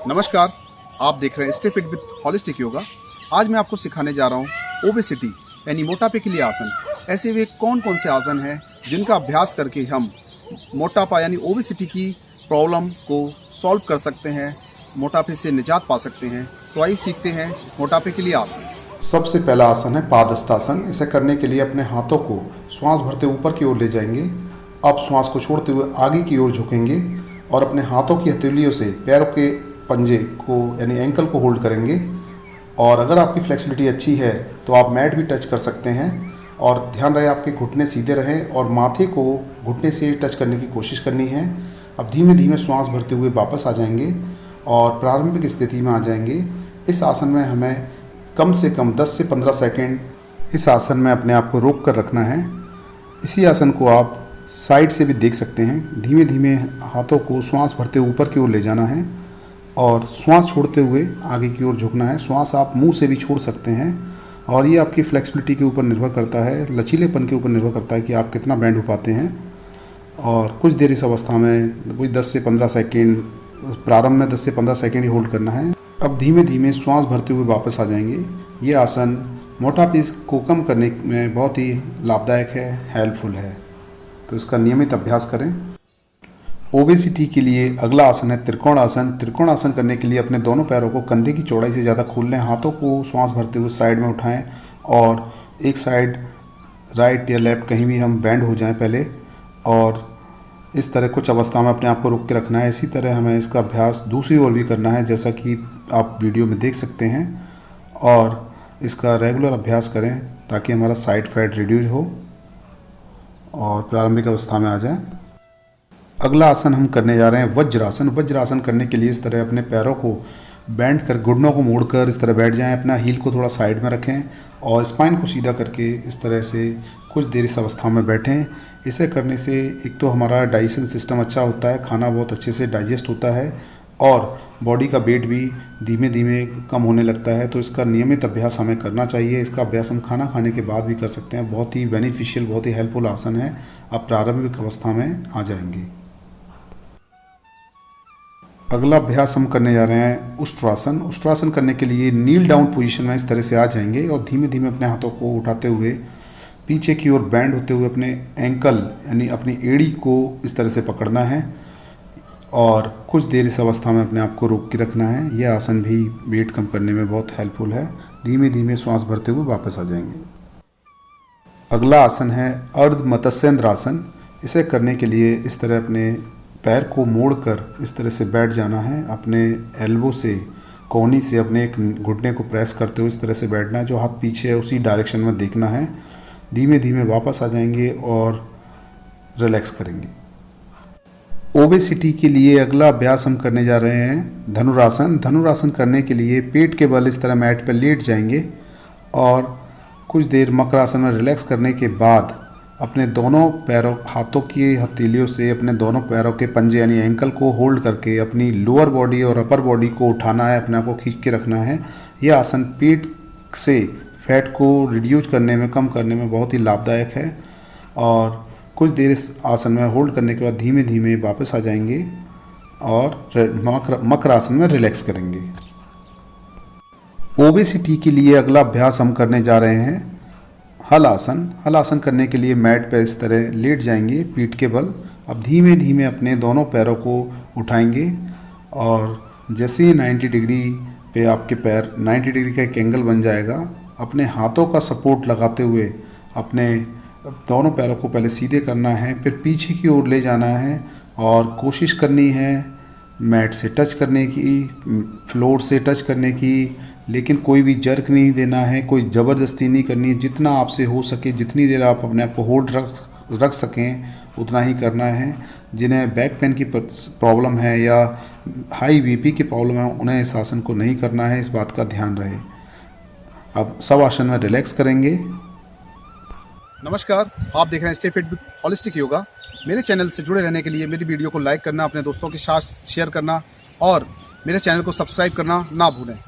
नमस्कार, आप देख रहे हैं stay fit with holistic yoga. आज मैं आपको सिखाने जा रहा हूँ ओबेसिटी यानी मोटापे के लिए आसन। ऐसे वे कौन कौन से आसन हैं जिनका अभ्यास करके हम मोटापा यानी ओबेसिटी की प्रॉब्लम को सॉल्व कर सकते हैं, मोटापे से निजात पा सकते हैं। तो आइए सीखते हैं मोटापे के लिए आसन। सबसे पहला आसन है पादहस्तासन। इसे करने के लिए अपने हाथों को श्वास भरते ऊपर की ओर ले जाएंगे। अब श्वास को छोड़ते हुए आगे की ओर झुकेंगे और अपने हाथों की हथेलियों से पैरों के पंजे को यानी एंकल को होल्ड करेंगे। और अगर आपकी फ्लेक्सिबिलिटी अच्छी है तो आप मैट भी टच कर सकते हैं। और ध्यान रहे आपके घुटने सीधे रहें और माथे को घुटने से टच करने की कोशिश करनी है। अब धीमे धीमे श्वास भरते हुए वापस आ जाएंगे और प्रारंभिक स्थिति में आ जाएंगे। इस आसन में हमें कम से कम 10 से 15 सेकंड इस आसन में अपने आप को रोक कर रखना है। इसी आसन को आप साइड से भी देख सकते हैं। धीमे धीमे हाथों को श्वास भरते ऊपर की ओर ले जाना है और श्वास छोड़ते हुए आगे की ओर झुकना है। श्वास आप मुंह से भी छोड़ सकते हैं और ये आपकी फ्लेक्सिबिलिटी के ऊपर निर्भर करता है, लचीलेपन के ऊपर निर्भर करता है कि आप कितना बैंड हो पाते हैं। और कुछ देर इस अवस्था में कोई 10 से 15 सेकेंड, प्रारंभ में 10 से 15 सेकेंड ही होल्ड करना है। अब धीमे धीमे श्वास भरते हुए वापस आ जाएंगे। ये आसन मोटापे को कम करने में बहुत ही लाभदायक है, हेल्पफुल है। तो इसका नियमित अभ्यास करें। ओबेसिटी के लिए अगला आसन है त्रिकोण आसन। त्रिकोण आसन करने के लिए अपने दोनों पैरों को कंधे की चौड़ाई से ज़्यादा खोल लें। हाथों को श्वास भरते हुए साइड में उठाएं और एक साइड राइट या लेफ्ट कहीं भी हम बैंड हो जाएं पहले। और इस तरह कुछ अवस्था में अपने आप को रोक के रखना है। इसी तरह हमें इसका अभ्यास दूसरी ओर भी करना है, जैसा कि आप वीडियो में देख सकते हैं। और इसका रेगुलर अभ्यास करें ताकि हमारा साइड फैट रिड्यूस हो और प्रारंभिक अवस्था में आ जाए। अगला आसन हम करने जा रहे हैं वज्रासन। वज्रासन करने के लिए इस तरह अपने पैरों को बैंड कर, घुटनों को मोड़कर इस तरह बैठ जाएं। अपना हील को थोड़ा साइड में रखें और स्पाइन को सीधा करके इस तरह से कुछ देर इस अवस्था में बैठें। इसे करने से एक तो हमारा डाइजेशन सिस्टम अच्छा होता है, खाना बहुत अच्छे से डाइजेस्ट होता है और बॉडी का वेट भी धीमे धीमे कम होने लगता है। तो इसका नियमित अभ्यास हमें करना चाहिए। इसका अभ्यास हम खाना खाने के बाद भी कर सकते हैं। बहुत ही बेनिफिशियल, बहुत ही हेल्पफुल आसन है। आप प्रारंभिक अवस्था में आ जाएंगे। अगला अभ्यास हम करने जा रहे हैं उष्ट्रासन। उष्ट्रासन करने के लिए नील डाउन पोजीशन में इस तरह से आ जाएंगे और धीमे धीमे अपने हाथों को उठाते हुए पीछे की ओर बैंड होते हुए अपने एंकल यानी अपनी एड़ी को इस तरह से पकड़ना है और कुछ देर इस अवस्था में अपने आप को रोक के रखना है। यह आसन भी वेट कम करने में बहुत हेल्पफुल है। धीमे धीमे श्वास भरते हुए वापस आ जाएंगे। अगला आसन है अर्ध मत्स्येंद्र आसन। इसे करने के लिए इस तरह अपने पैर को मोड़कर इस तरह से बैठ जाना है। अपने एल्बो से, कोहनी से अपने एक घुटने को प्रेस करते हुए इस तरह से बैठना है। जो हाथ पीछे है उसी डायरेक्शन में देखना है। धीमे धीमे वापस आ जाएंगे और रिलैक्स करेंगे। ओबेसिटी के लिए अगला अभ्यास हम करने जा रहे हैं धनुरासन। धनुरासन करने के लिए पेट के बल इस तरह मैट पर लेट जाएंगे और कुछ देर मकरासन में रिलैक्स करने के बाद अपने दोनों पैरों, हाथों की हथेलियों से अपने दोनों पैरों के पंजे यानी एंकल को होल्ड करके अपनी लोअर बॉडी और अपर बॉडी को उठाना है, अपने आप को खींच के रखना है। यह आसन पेट से फैट को रिड्यूस करने में, कम करने में बहुत ही लाभदायक है। और कुछ देर इस आसन में होल्ड करने के बाद धीमे धीमे वापस आ जाएंगे और मकरासन में रिलैक्स करेंगे। ओबेसिटी के लिए अगला अभ्यास हम करने जा रहे हैं हल आसन। हल आसन करने के लिए मैट पर इस तरह लेट जाएंगे पीठ के बल। अब धीमे धीमे अपने दोनों पैरों को उठाएंगे और जैसे ही 90 डिग्री पे आपके पैर 90 डिग्री का एक एंगल बन जाएगा, अपने हाथों का सपोर्ट लगाते हुए अपने दोनों पैरों को पहले सीधे करना है, फिर पीछे की ओर ले जाना है और कोशिश करनी है मैट से टच करने की, फ्लोर से टच करने की। लेकिन कोई भी जर्क नहीं देना है, कोई ज़बरदस्ती नहीं करनी है। जितना आपसे हो सके, जितनी देर आप अपने आप को होल्ड रख सकें उतना ही करना है। जिन्हें बैक पेन की प्रॉब्लम है या हाई बीपी की प्रॉब्लम है उन्हें इस आसन को नहीं करना है, इस बात का ध्यान रहे। अब सब आसन में रिलैक्स करेंगे। नमस्कार, आप देख रहे हैं stay fit with holistic yoga. मेरे चैनल से जुड़े रहने के लिए मेरी वीडियो को लाइक करना, अपने दोस्तों के साथ शेयर करना और मेरे चैनल को सब्सक्राइब करना ना भूलें।